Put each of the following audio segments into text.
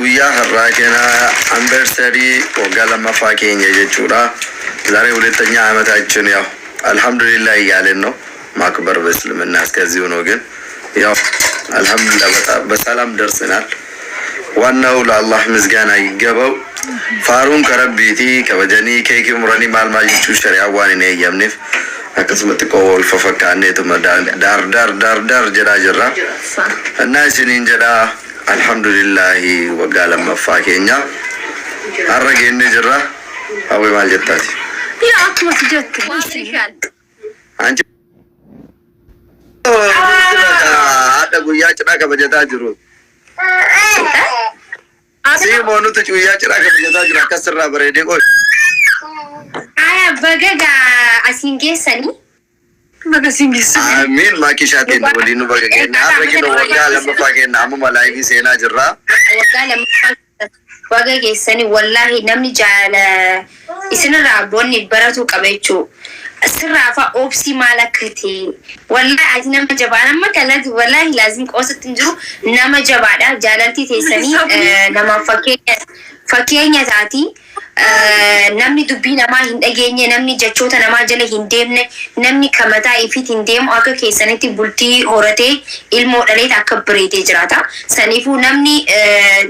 guyyaa har'aa keena anniversary waggaa lammaffaa keenya jechuudha. ዛሬ ሁለተኛ ዓመታችን ያው አልহামዱሊላህ እያለን ነው ማክበር በእስልምና እስከዚህ ሆኖ ግን ያው አልহামዱሊላህ በጣም በሰላም ደርሰናል። ዋናው ለአላህ ምስጋና ይገባው። ፋሩን ከረቢቲ ከበጀኒ ከይክ ሙረኒ ማልማጅቹ ሸሪዓ ዋን ነው የምንፍ አከስመት ቆል ፈፈካኔ ዳር ዳር ዳር ዳር ጀራ ጀራ እና ሲኒን ጀራ አልহামዱሊላህ ወጋ ለመፋኬኛ አረገኝ ጀራ አው ማልጀታቲ ያ አክመት ጀት አንቺ አደ ጉያ ጭራ ከበጀታ ጅሩ ሲሞኑ ተጩያ ጭራ ከበጀታ ጅራ ከስራ በሬዴ ቆይ አያ በገጋ አሲንጌሰኒ አሚን ማኪሻቴ ነው ወዲኑ በገገና አረኪ ነው ወጋ ለመፋኬና አሙ ማላይቪ ሴና ጅራ ወጋ ለመፋኬ ወገጌሰኒ ወላሂ ነምኒ ጃለ isnira bonni baratu qabechu sirrafa opsi malakati wallahi ati nama jabana makalati wallahi lazim qosatin jiru nama jabada jalanti teesani nama fakkeenya taati namni dubbii namaa hin dhageenye namni jechoota namaa jala hin deemne namni kamataa ifit hin deemu akka keessanitti bultii horatee ilmoo dhaleet akka bireetee jiraata. Saniifuu namni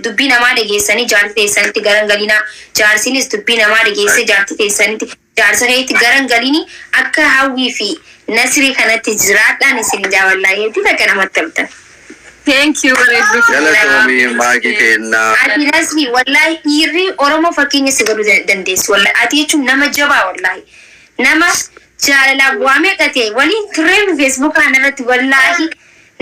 dubbii namaa dhageessanii jaartii teessanitti garangalina jaarsinis dubbii namaa dhageesse jaartii teessanitti jaarsa keetti garangalini akka hawwii fi nasrii kanatti jiraadhaan isin jaawallaayeetti takka namatti himtan. Thank you very much. Galatomi maaki kenna. Ati nasri wallahi iri oromo fakkinya sigalu dandeessu wallahi ati jechuun nama jabaa wallahi nama jaalala waame qate wali tureen Facebook kanarratti wallahi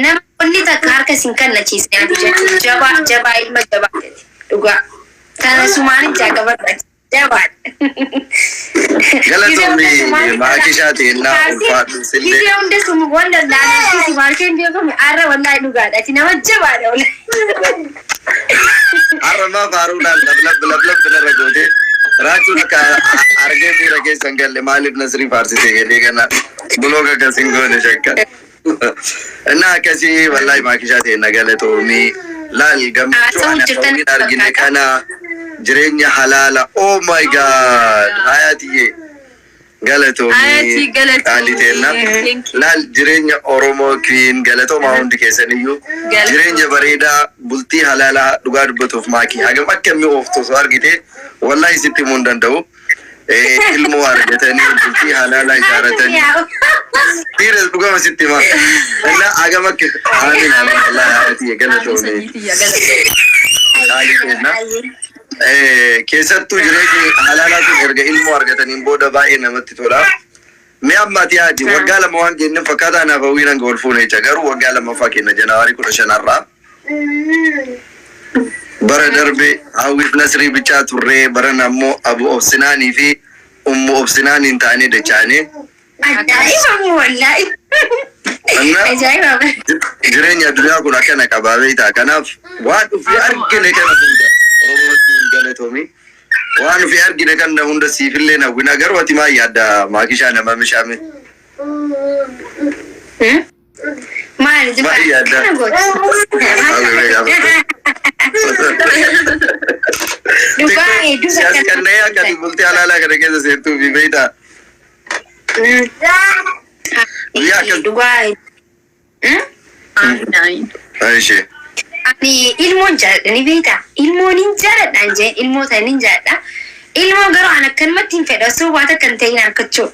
nama walli takka harka sin kannachiisne ati jechuun jabaa ilma jabaa qate dhuga kana sumaan jaaqabata jabaa Galatomi maaki shaateena ulfaatu sille Video unde sum wanda laana si marken dio ko arra wallahi dhuga ati nama jabaa da wallahi arma faruna lab binaregote rachu ka arge bi rage sangalle malib nasri farsi te legana bloga ka singone shakka na kasi wallahi maaki shaateena galatomi lal gamchu ana argine kana jirenya halala oh my god hayati galatomi aliteena lal jirenya oromo queen galatoma hundi kesaniyu jirenya bareda bulti halala duga dubbatuuf maaki hagam akkami ofto so argite wallahi sitti mun dandau ilmu argatani bulti halala ijaratani tire duga sitti ma na hagam ak amin wallahi hayati galatomi aliteena keessattuu jireenya halaalaatu erga ilmoo argataniin booda baay'ee namatti tola. Mee ammati haati waggaa lama waan jenne fakkaataa naaf hawwiin ol fuune jecha garuu waggaa lamaffaa kenna Janaawarii 15 bara darbe hawwiif nasrii bichaa turree baran ammoo abu obsinaanii fi ummu obsinaaniin ta'anii dachaanii. Ajaa'iba wallahi. Ajaa'iba. Jireenya addunyaa kun akkana qabaabee ta'a kanaaf waan dhufee argine kana hunda. Galatomi waan fi argine kan hunda siifillee na wina garuu ati maa yaadda maakishaa nama mishame maali maa yaadda Dubai siyaas kanneen akka bultii halaalaa kana keessa seentuu fi beeyta Dubai ishee Ani ilmoon jaalladha ni beekta. Ilmoon hin jaalladha jeen ilmoo ta'e hin jaalladha. Ilmoo garuu an akkanumatti hin fedha osoo waan akka hin ta'in harkachuu.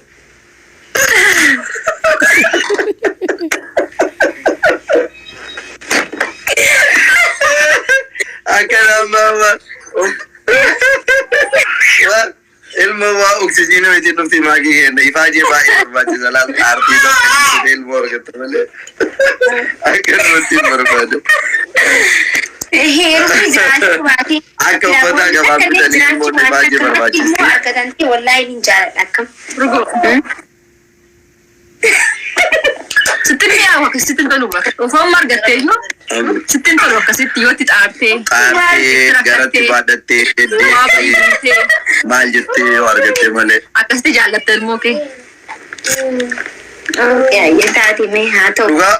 akkanamama ilmo waa oksijiinii wajjin dhufti maakii kenna ifaajee baay'ee barbaachisa laal aartii tokko ilmoo argatta malee akkanumatti hin barbaade. Heerumni jiraachuu baate. Akka uffata gabaabbatanii ilmoo baay'ee barbaachisa. Ilmoo argatanii wallahi hin jaalladha akkam. Sittin yaa wakka sittin tolu bakka ufaan margattee yoo sittin tolu akkasitti yoo itti xaartee garatti baadhattee deettee maal jettee yoo argattee malee akkasitti jaallatte ilmoo kee. Taati mee haa ta'u. Dhugaa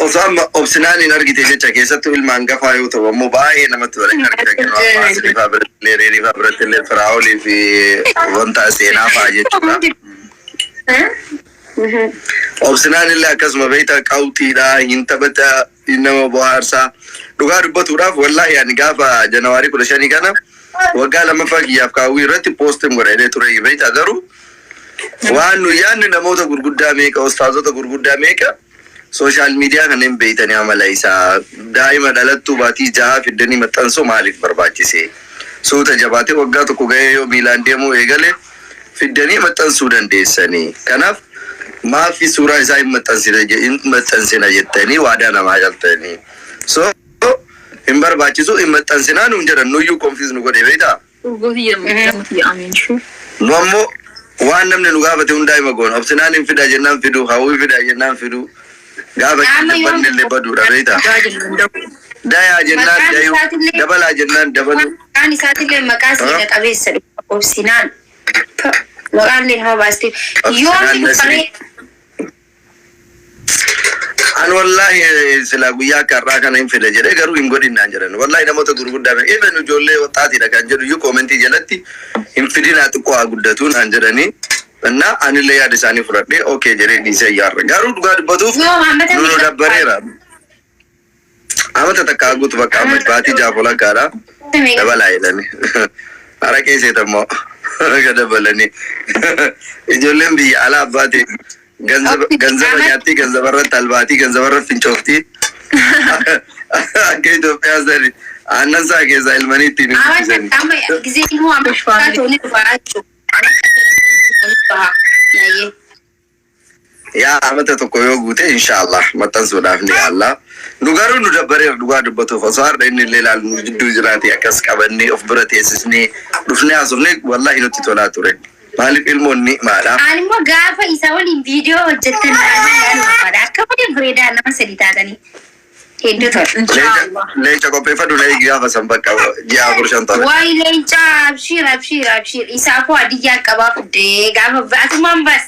osoo amma obsinaan hin argite jecha keessattuu ilmaan gafaa yoo ta'u ammoo baay'ee namatti tola. Asirifaa birattillee reerifaa birattillee firaa'olii fi wanta seenaa fa'aa jechuudha. Obsinaan illee akkasuma beektaa qawxiidha, hin taphata, nama bohaarsaa. Dhugaa dubbatuudhaaf wallaahi ani gaafa Janawaarii 15 kana waggaa lammaffaa kiyyaaf kaawwii irratti poostiin godhee ture beektaa garuu waan nu yaadne namoota gurguddaa meeqa ustaazota gurguddaa meeqa sooshaal miidiyaa kanneen beeytanii amala isaa daa'ima dhalattuu baatii 6 fiddanii maxxansuu maaliif barbaachise? Suuta jabaatee waggaa tokko ga'ee yoo miilaan deemuu eegale fiddanii maxxansuu dandeessanii. Kanaaf maafi suuraa isaa hin maxxansina jettanii waadaa namaa galtanii. So hin barbaachisu hin maxxansinaa nuun jedhan nuyyuu konfiis nu godhe beektaa? Nu ammoo waan namni nu gaafate hundaa'ima goona. Obsinaan hin fidaa jennaan fidu, hawwii fidaa jennaan fidu. Gaafa jibbanni illee baduudha beektaa? Dayaa jennaan dayuu, dabalaa jennaan dabalu. Maqaan isaatillee maqaa seena qabeessa obsinaan. Maqaan illee nama baastee. Yoomni dhufanii. An wallahi sila guyyaa karraa kana hin fide jedhee garuu hin godhinnaan jedhan. Wallahi namoota gurguddaa even ijoollee waxaatiidha kan jedhu iyyuu koomentii jalatti hin fidinaa xiqqoo haa guddatuun an jedhanii. እና አንለ ያደሳኒ ፍረዴ ኦኬ ጀሬ ዲሴ ያረ ጋሩ ዱጋድ በቱፍ ኑሮ ደበሬራ አመተ ተካጉት በቃ ባቲ ጃፎላ ጋራ ደበላ ይለኒ አረቄ ሴተሞ ገደበለኒ እጆለም ቢ አላ አባቴ ገንዘብ ያቲ ገንዘብ ረት አልባቲ ገንዘብ ረት ፍንጮፍቲ አገ ኢትዮጵያ ዘሪ አነሳ ገዛ ilmanitti ni ጊዜ ነው አመሽፋቶ ነው ባአቹ yaa amata tokko yoo guute inshallah maxxansuudhaaf ni yaalla. Nu garuu nu dabbareera dhugaa dubbatuuf osoo har'a inni illee ilaalu nu jidduu jiraate akkas qabannee of bira teessisnee dhufnee haasofnee wallahi nutti tolaa ture. Maaliif ilmoonni maadha? Ani immoo gaafa isa waliin viidiyoo hojjettan akka malee bareedaa nama sadi taatanii. Hedduu tola. Leenca qopheeffadhu na eegi gaafa san bakka ji'a 4 tola. Wayi leenca abshir isaafuu adiyyaa qabaa fuddee gaafa baatumaan baas.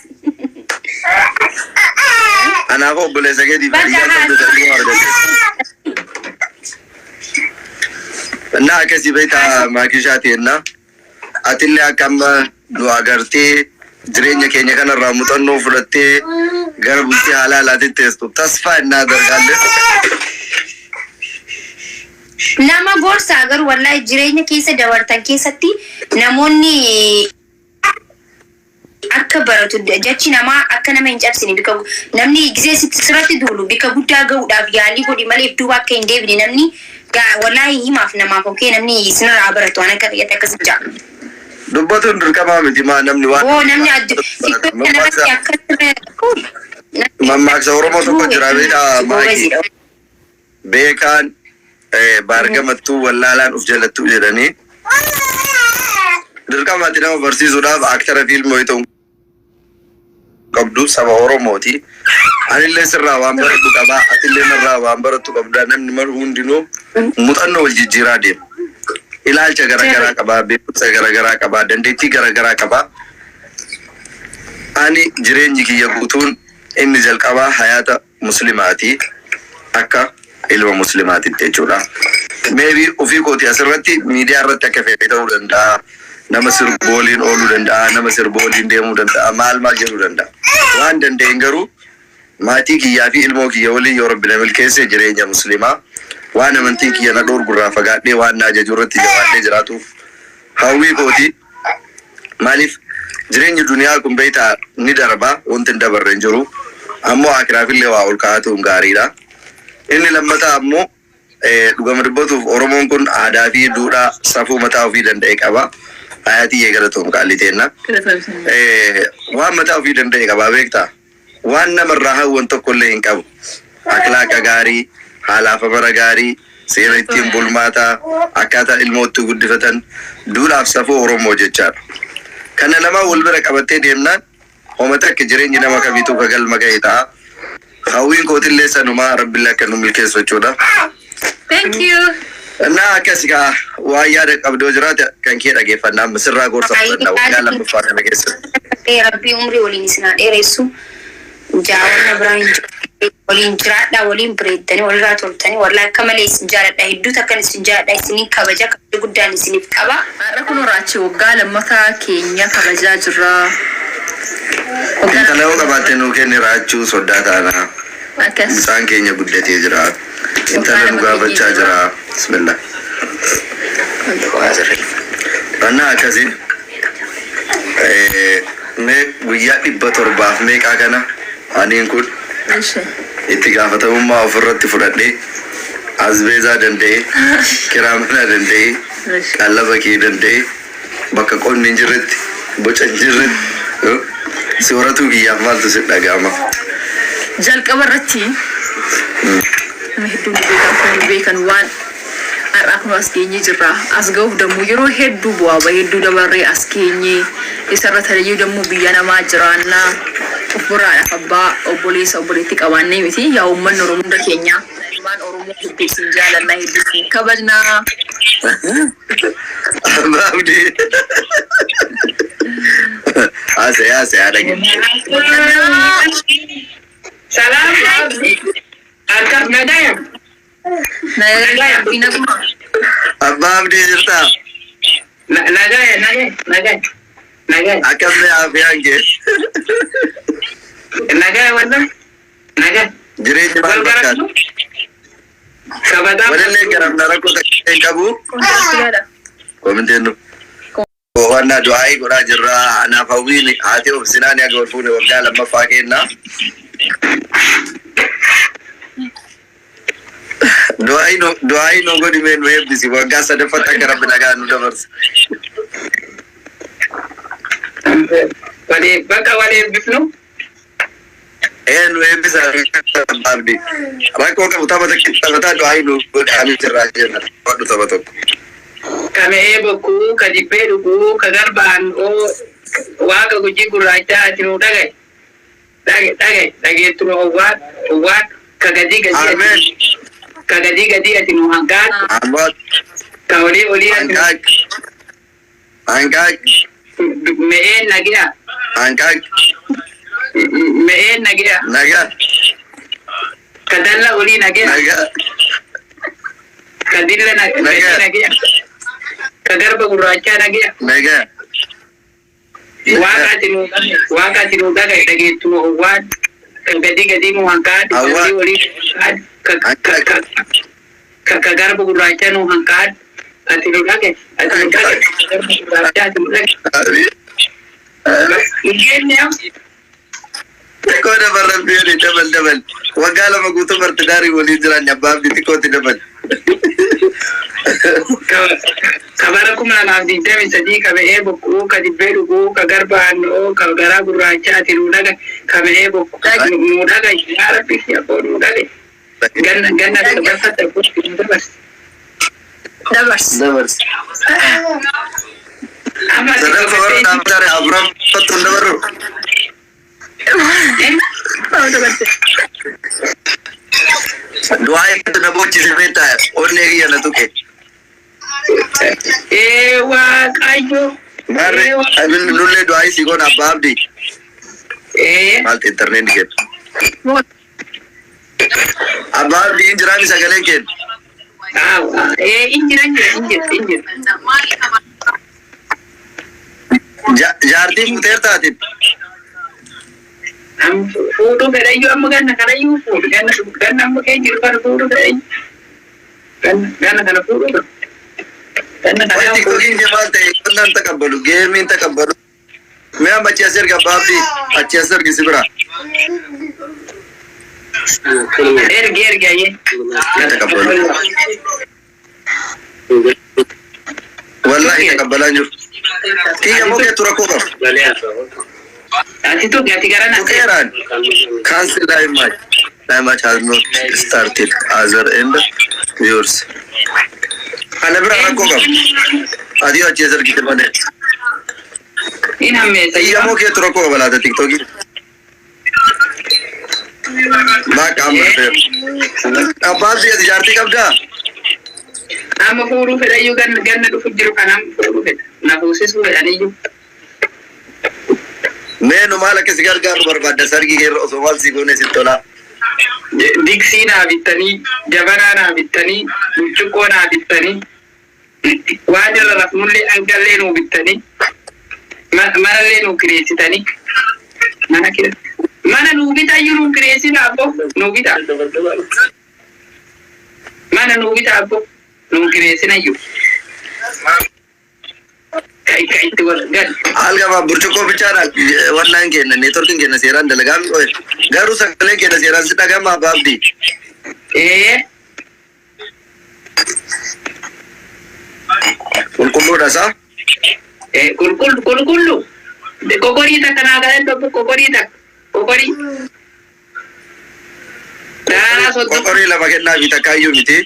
Anaafuu obboleessa keetiif adiyyaa qabdu ta'uu argate. Innaa akkasii beektaa maakishaati ennaa atillee akka amma nu agartee jireenya keenya kanarraa muuxannoo fudhattee gara bultii haala alaatitti teessu tasfaa innaa gargaalle. Nama gorsa agar wallahi jireenya keessa dabartan keessatti namoonni akka baratu jechi namaa akka nama hin cabsine bika namni gisee sirratti duulu bika guddaa ga'uudhaaf yaalii godhi malee duuba akka hin deebine namni wallahi himaaf namaaf okkee namni sinirraa baratu waan akka fayyate akkas jaa. Dubbatuun dirqamaa miti maa namni waan. Oo namni addu mammaaksa Oromoo tokko jira beektaa maakii beekaan baargamattuu wallaalaan uf jalattuu jedhanii dirqamaatti nama barsiisuudhaaf aktara fiilmoo yoo ta'u qabdu saba Oromooti. Anillee sirraa waan barattu qabaa atillee narraa waan barattu qabdaa namni maru hundinuu muuxannoo wal jijjiiraa deema. Ilaalcha garaagaraa qabaa, beekumsa garaagaraa qabaa, dandeettii garaagaraa qabaa. Ani jireenyi kiyya guutuun inni jalqabaa hayaata muslimaati akka ilma muslimaatitti jechuudha. Maybe ofii kooti asirratti miidiyaa irratti akka fedhe ta'uu danda'a. Nama sirbooliin ooluu danda'a, nama sirbooliin deemuu danda'a, maal jedhuu danda'a. Waan danda'een garuu maatii kiyyaa fi ilmoo kiyya waliin yoo rabbi na milkeesse jireenya muslimaa waan amantiin kiyya na dhoorgurraa fagaadhee waan na ajaju irratti jabaadhee jiraatuuf hawwii kooti. Maaliif jireenyi duniyaa kun beektaa ni darba wanti hin dabarre hin jiru. Ammoo akiraafillee waa ol kaa'atuun gaariidha. Inni lammataa ammoo dhugama dubbatuuf Oromoon kun aadaa fi duudhaa safuu mataa ofii danda'e qaba. Hayaatii eegalatoon qaalliteenna. Waan mataa ofii danda'e qabaa beektaa? Waan namarraa hawwan tokkollee hin qabu. Akhlaaqa gaarii, haalaaf amara gaarii, seera ittiin bulmaataa, akkaataa ilmootti guddifatan duudhaaf safuu Oromoo jechaadha. Kana lamaa wal bira qabattee deemnaan homata akka jireenyi nama kamiituu ka galma ga'e ta'a. Hawwiin kootillee sanumaa rabbillee akka nu milkeessu jechuudha. Thank you. Naa akkas kaa waan yaada qabdoo jiraate kan kee dhageeffannaa misirraa gorsa fudhannaa waggaa lammaffaa kana keessa. Rabbii umrii waliin isin haa dheeressu. jaawwanna biraan waliin jiraadha waliin bireeddanii walirraa toltanii wallahi akka malee isin jaaladha hedduu takkan isin jaaladha isiniin kabaja guddaan isiniif qaba. Har'a kun raachi waggaa lammataa keenya kabajaa jirra. Intaloo qabattee nuu kenni raachuu soddaa taana. Isaan keenya guddatee jira. Intala nu gaafachaa jira. Bismillah. Banna akkasiin mee guyyaa 700 meeqaa kana aniin kun itti gaafatamummaa ofirratti fudhadhee asbeezaa danda'ee kiraa mana danda'ee qallaba kee danda'ee bakka qonni hin jirretti boca hin jirretti si horatuu kiyyaaf maaltu si dhaga'ama. Jalqaba irratti hedduu beekan waan har'a kun as keenye jirra. As ga'uuf dammoo yeroo hedduu bu'aa hedduu dabarree as keenye isarra taleeyyuu dammoo biyya namaa jiraannaa of biraadhaaf abbaa obboleessa obboleetti qabaannee miti yaa uummanni Oromoo hunda keenya ilmaan Oromoo hedduu isin jaalannaa hedduu isin kabajnaa. Baabdi. Ase adagin. Salam. Angkat nagaya. Nagaya binaguma. Baabdi jirta. Nagaya. Akkas mee afiyaan kee. Nagaya wala. Nagaya. Jireenya maal fakkaata? Walillee garamna rakkoo ta'e qabu. Kominteen nu. Wanna du'aayi godhaa jirra. Anaaf hawwiin haati obsinaan yaa gawar fuune waggaa lammaffaa kennaa. Du'aayi no godhi mee nu eebbisi waggaa sadaffatti akka rabbi nagaa nu dabarsa. Bakka wal eebbifnu. Nu eebbisa baabdi. Rakkoo qabu taphataa du'aayi nu godhaanii jirraa jenna. Wadhu tapha tokko. Kamee bokkuu ka jibbee dhuguu ka garbaan waaqa gujii gurraachaa ati nu dhagaye. Dhageettu nu owwaat ka gadii gadii ati nu hanqaat. Ka olii ati nu hanqaaq. Me'een nagiya. Hanqaaq. Me'een nagiya. Nagaa. Ka dalla olii nagiya. Nagaa. Ka dilla nagiya. Ka garba gurraachaa nagiya. Nagaa. Waaqa ati nu dhagaye dhageettu nu owwaat ka gadii nu hanqaat. Ka garba gurraachaa nu hanqaat. Ati nu dhagaye. Xiqqoo dabarran biyyoon dabal. Waggaa lama guutuu bartidaarii waliin jiran abbaaf xiqqootti dabal. Kabara 2023 kaba'ee bokkuu ka jibbee dhuguu ka garbaan ka garaa gurraachaa ati nu dhagaye kaba'ee bokkuu nu dhagaye yaa rabbi siyaafoo nu dhagaye. Ganna dabarfata gosti nu dabarsi. Dabars. Sadaqa warra dhaabbatare Aburaam fattu hin dabarru. Du'aayi itti na boochise beektaa onnee kiyya na tuqe. Waaqayyo. Nullee du'aayi si goona abbaa abdii. Maalti intarneetii kenna. Abbaa abdii hin jiraani sagalee kenna. Injira. Jaartiin kuteertaatiin. Fuudhuu fedhayyuu amma ganna kanayyuu fuudhu ganna amma kee jiru kana fuudhuu fedhayyuu. Ganna kana fuudhuu. Wanti kokiin kee maal ta'e qonnaan taqabbalu geemiin taqabbalu. Mee amma achi as erga abbaa abdii achi as ergi si bira. Ergi ayyee. Taqabbalu. Wallahi taqabbalaa jiru. Kiyya mukee tura koo qabu. Ati tuqe ati gara natti. Tuqeeraan. Cancel that match has not started other end yours. Ana bira rakkoo qabu. Ati achi as ergite malee. In hammeessa. Kiyya mukee tura koo balaata tiktokii. Bakka amma fe'u. Abbaan ati jaartii qabdaa? Amma fuudhuu fedhayyuu ganna dhufu jiru kana fuudhuu fedha. Na fuusisuu fedhaniyyuu. Meenu maal akkasi gargaaru barbaadda sargii keerra osoo maal si goone sitti tola. Diksii naa bittanii, jabanaa naa bittanii, burcuqqoo naa bittanii, waan irra rafnullee dhangallee nuu bittanii, manallee nuu kireessitanii, mana nuu bitaayyuu nuu kireessina abbo nuu bitaa. Mana nuu bitaa abbo nuu kireessinayyuu. Itti walgal. Algama burcuqqoo bichaadhaan wannaan kenna neetworkiin kenna seeraan dalagaan garuu sagalee kenna seeraan si dhagama baabdi. Qulqulluudha isaa? Qulqullu. Kokorii takka naa galan tokko kokorii takka. Kokorii. Kokorii lama kennaa fi takka iyyuu miti.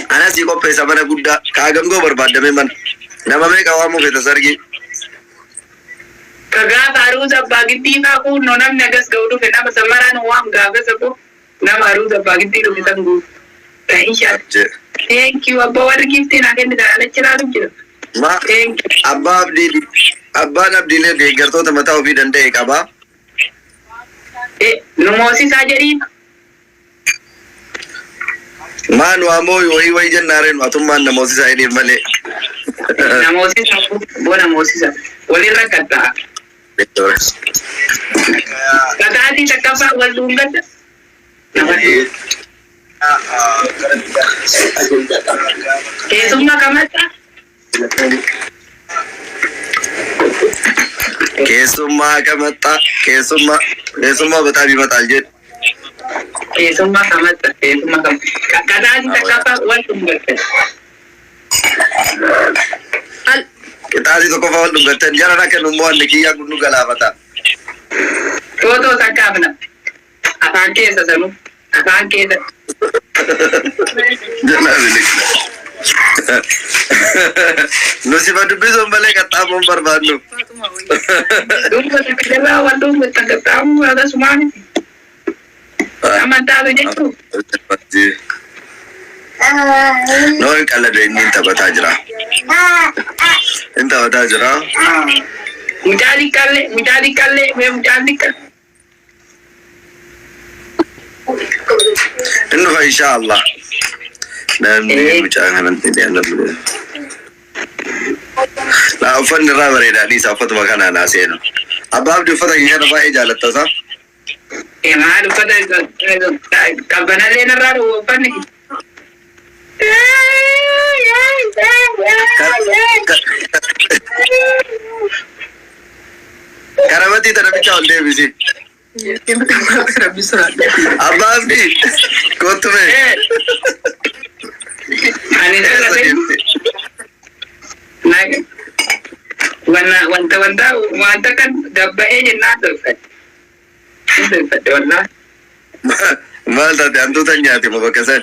Ana si qopheessa mana guddaa kaagangoo barbaadame mana nama meeqa waamuu feeta sargi. Kagaa faaruu sabbaa gittii kaakuu no namni agas ga'u dhufe nama samaraan waam gaafa sabbo nama faaruu sabbaa gittii dhufe san guutu. Ta'ishaa. Thank you abba warri giftii naa kennitan alachiraatu jira. Abbaan abdiilee deeggartoota mataa ofii danda'e qabaa. Nu moosisaa jedhiin. Maan waamoo wayii jennaareen atummaan namoosisaa jedhiin malee. Namoosisaa bona moosisaa walirra kattaa. Kataatii takkaffaa wal duungata. Keessummaa kamata. Keessummaa kamata keessummaa bataa bimataan jedhu. Keessummaa kamata kataatii takkaffaa wal duungata. Qixaatii tokko fa'aa wal dhugatan jara akka nummoo wanni kiyyaa gunnu galaafata. Footoo takkaafna afaan keessa sanu afaan keessa. Nusi dubbisuun malee qaxxaamuun barbaadnu. Duuba takka wal duuba qaxxaamuu akkasumaan amantaatu jechuun. No hin qalladhu inni hin taphataa jira. Hin taphataa jira. Mucaa xiqqaallee mee mucaa xiqqaa. Inni dhufa inshaallah. Namni mucaa kanatti deemu. Laa uffanni irraa bareedaa dhiisa uffatuma kanaan haa seenu. Abbaa abdii uffata kana baay'ee jaallattasaa. Maal uffata qabbanallee narraa dhufu uffanni. Karabatii tana bichaa ol deebisi. Abbaa abdii kottume. Ani wanta kan dabba'ee jennaan tolfadhe. Tolfadhe wallaa. Maal taate hantuuta nyaate moo bakka san?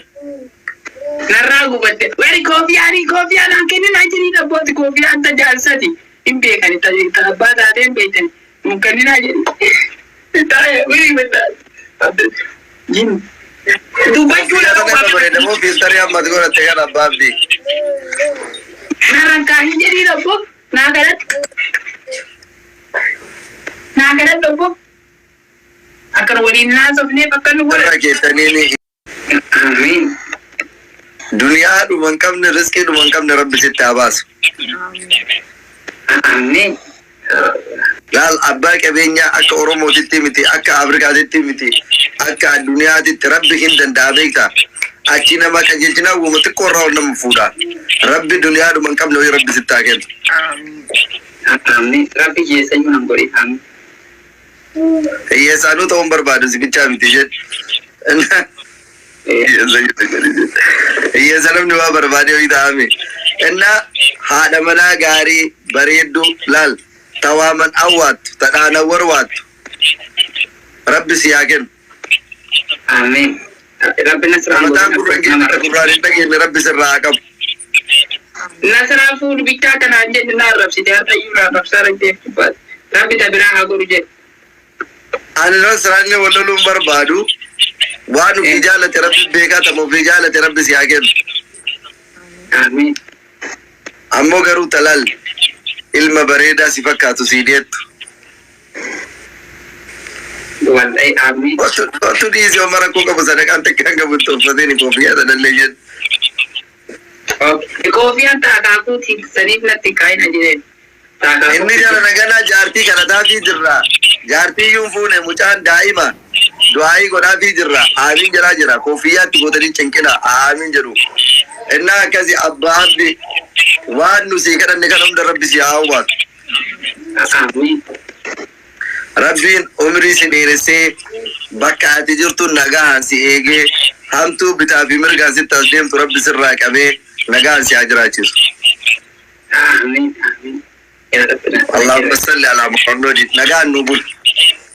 Narraa gubadde. Wari koofiyaan aan kenninaa jirii dhabbooti koofiyaan tajaajilaati. Hin beekani abbaa taatee hin beekani. Mun kenninaa jedhi. Taa'ee wirii beddaa. Jin. Dubbachuu Namoo fiiltarii ammati godhatte kan abbaa abdii. Narraan kaahii jedhii dhabbo. Naa galat dhabbo. Akkana waliin naasofnee bakka nu godhan. Irra keessaniini. Amiin. Duniyaa dhuma hin qabne riskii dhuma hin qabne rabbi sitti haa baasu. Amiin. Laal abbaa qabeenyaa akka Oromootitti miti akka Afrikaatitti miti akka addunyaatitti rabbi hin danda'a beektaa. Achi nama qajeelchina uuma xiqqoo irraa ol nama fuudha. Rabbi duniyaa dhuma hin qabne wayii rabbi sitti haa kennu. Amiin. Rabbi jeessayyuu nan godhe. Amiin. Hiyyeessaanuu ta'uun barbaadu sibichaa miti jedhu. Hiyyeessa namni waa barbaade wayii ta'ame. Innaa haadha manaa gaarii bareedduu laal. Tawaaman awwaattu tadhaana warwaattu rabbi si haa kennu. Amiin. Rabbi nasraan Mataan gurraan hin dhageenye rabbi sirraa haa qabu. Nasraa fuudhu bichaa kanaan jedhu naa rabsite har'a iyyuu naa rabsaa rajjeef dubbaate. Rabbi tabiraa haa godhu jedhu. Ani nasraanni wal loluun barbaadu waan ofii jaalate rabbi beekaa ta'u ofii jaalate rabbi si haa kennu. Amiin. ammoo garuu talal ilma bareedaa si fakkaatu si deettu. Wallahi amin. Kottu dhiisii omara koo qabu sadaqaan takka hanga bultooffatee ni koofiyyaa sadallee jedhu. Koofiyaan taakaakuutiin saniif natti kaayina jedheen. Inni jala naganaa jaartii kana taafii jirra. Jaartii iyyuu fuune mucaan daa'ima. Du'aayii godhaafii jirra. Aamiin jedhaa jira. Koofiyyaatti gootanii cinqina. Aamiin jedhu. Innaa akkasi abbaa abdi waan nu sii kadhanne kana hunda rabbi si haa hubatu. Amin. Rabbiin umrii si dheeressee bakka ati jirtu nagaan si eegee hamtuu bitaa fi mirgaan sitti as deemtu rabbi sirraa qabee nagaan si haa jiraachisu. Amin. Amin. Allahumma salli ala Muhammad. Nagaan nu bul.